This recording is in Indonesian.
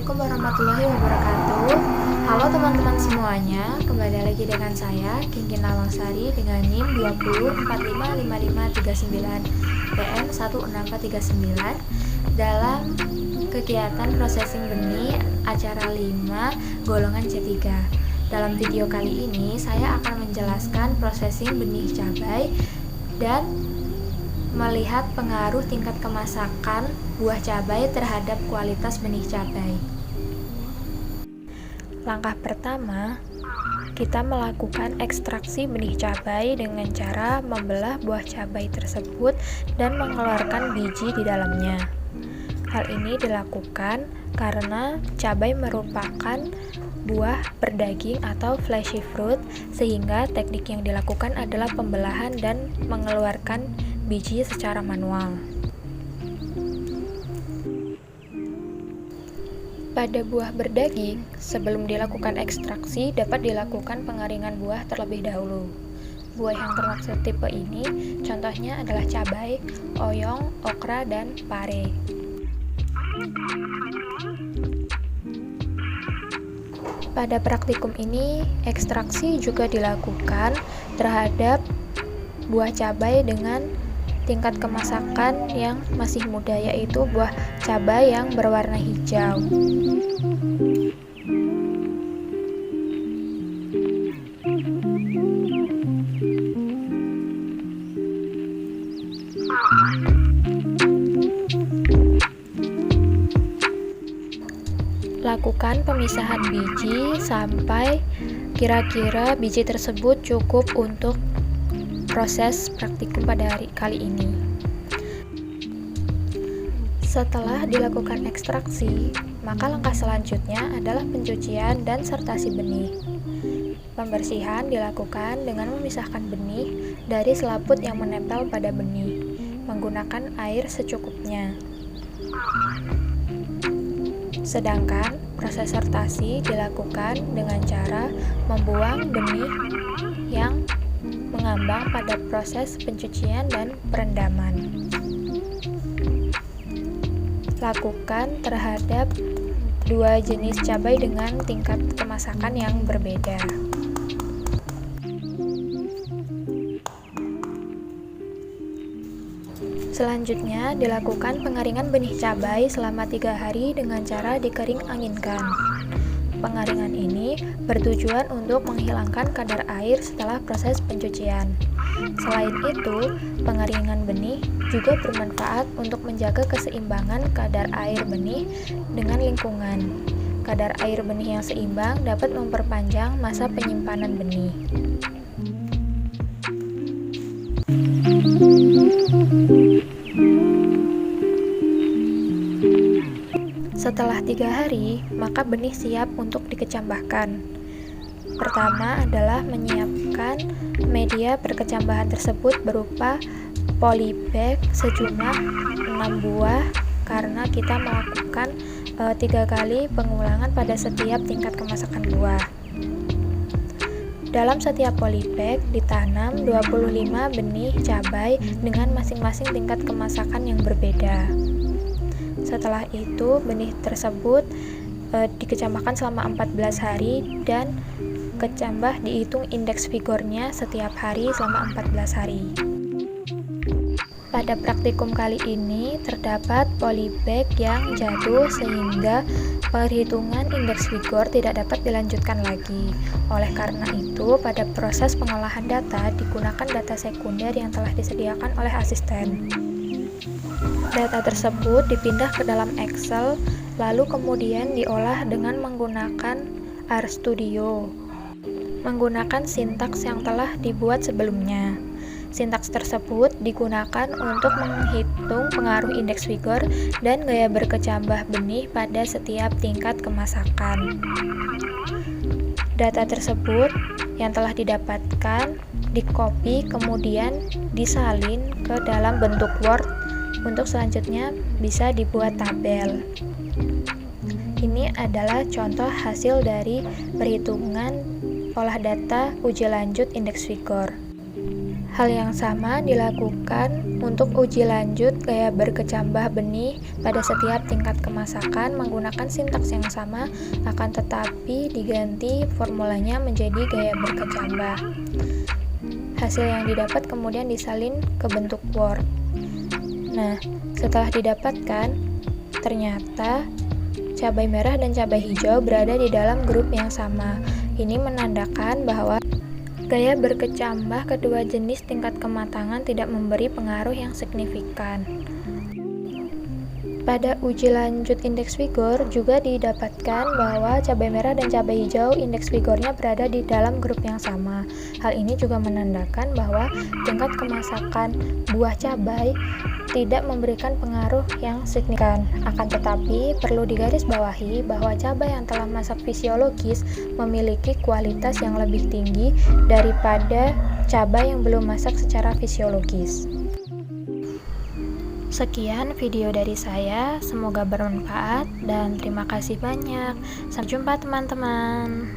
Assalamualaikum warahmatullahi wabarakatuh. Halo teman-teman semuanya, kembali lagi dengan saya Kingkin Lawangsari dengan NIM 20455539 PN 16439 dalam kegiatan processing benih acara 5 golongan C3. Dalam video kali ini saya akan menjelaskan processing benih cabai dan melihat pengaruh tingkat kemasakan buah cabai terhadap kualitas benih cabai. Langkah pertama, kita melakukan ekstraksi benih cabai dengan cara membelah buah cabai tersebut dan mengeluarkan biji di dalamnya. Hal ini dilakukan karena cabai merupakan buah berdaging atau fleshy fruit, sehingga teknik yang dilakukan adalah pembelahan dan mengeluarkan biji secara manual. Pada buah berdaging, sebelum dilakukan ekstraksi dapat dilakukan pengeringan buah terlebih dahulu. Buah yang termaksud tipe ini contohnya adalah cabai, oyong, okra, dan pare. Pada praktikum ini, ekstraksi juga dilakukan terhadap buah cabai dengan tingkat kemasakan yang masih muda, yaitu buah cabai yang berwarna hijau. Lakukan pemisahan biji sampai kira-kira biji tersebut cukup untuk proses praktikum pada hari kali ini. Setelah dilakukan ekstraksi, maka langkah selanjutnya adalah pencucian dan sortasi benih. Pembersihan dilakukan dengan memisahkan benih dari selaput yang menempel pada benih, menggunakan air secukupnya. Sedangkan proses sortasi dilakukan dengan cara membuang benih yang mengambang pada proses pencucian dan perendaman. Lakukan terhadap dua jenis cabai dengan tingkat kemasakan yang berbeda. Selanjutnya dilakukan pengeringan benih cabai selama 3 hari dengan cara dikering anginkan. Pengeringan ini bertujuan untuk menghilangkan kadar air setelah proses pencucian. Selain itu, pengeringan benih juga bermanfaat untuk menjaga keseimbangan kadar air benih dengan lingkungan. Kadar air benih yang seimbang dapat memperpanjang masa penyimpanan benih. Setelah 3 hari, maka benih siap untuk dikecambahkan. Pertama adalah menyiapkan media perkecambahan tersebut berupa polybag sejumlah 6 buah karena kita melakukan 3 kali pengulangan pada setiap tingkat kemasakan buah. Dalam setiap polybag ditanam 25 benih cabai dengan masing-masing tingkat kemasakan yang berbeda. Setelah itu, benih tersebut dikecambahkan selama 14 hari dan kecambah dihitung indeks vigornya setiap hari selama 14 hari. Pada praktikum kali ini terdapat polybag yang jatuh sehingga perhitungan indeks vigor tidak dapat dilanjutkan lagi. Oleh karena itu, pada proses pengolahan data digunakan data sekunder yang telah disediakan oleh asisten. Data tersebut dipindah ke dalam Excel, lalu kemudian diolah dengan menggunakan RStudio, menggunakan sintaks yang telah dibuat sebelumnya. Sintaks tersebut digunakan untuk menghitung pengaruh indeks vigor dan gaya berkecambah benih pada setiap tingkat kemasakan. Data tersebut yang telah didapatkan di-copy kemudian disalin ke dalam bentuk Word untuk selanjutnya bisa dibuat tabel. Ini adalah contoh hasil dari perhitungan olah data uji lanjut indeks vigor. Hal yang sama dilakukan untuk uji lanjut gaya berkecambah benih pada setiap tingkat kemasakan menggunakan sintaks yang sama, akan tetapi diganti formulanya menjadi gaya berkecambah. Hasil yang didapat kemudian disalin ke bentuk wort. Nah, setelah didapatkan, ternyata cabai merah dan cabai hijau berada di dalam grup yang sama. Ini menandakan bahwa gaya berkecambah kedua jenis tingkat kematangan tidak memberi pengaruh yang signifikan. Pada uji lanjut indeks vigor juga didapatkan bahwa cabai merah dan cabai hijau indeks vigornya berada di dalam grup yang sama. Hal ini juga menandakan bahwa tingkat kemasakan buah cabai tidak memberikan pengaruh yang signifikan. Akan tetapi perlu digarisbawahi bahwa cabai yang telah masak fisiologis memiliki kualitas yang lebih tinggi daripada cabai yang belum masak secara fisiologis. Sekian video dari saya, semoga bermanfaat dan terima kasih banyak. Sampai jumpa teman-teman.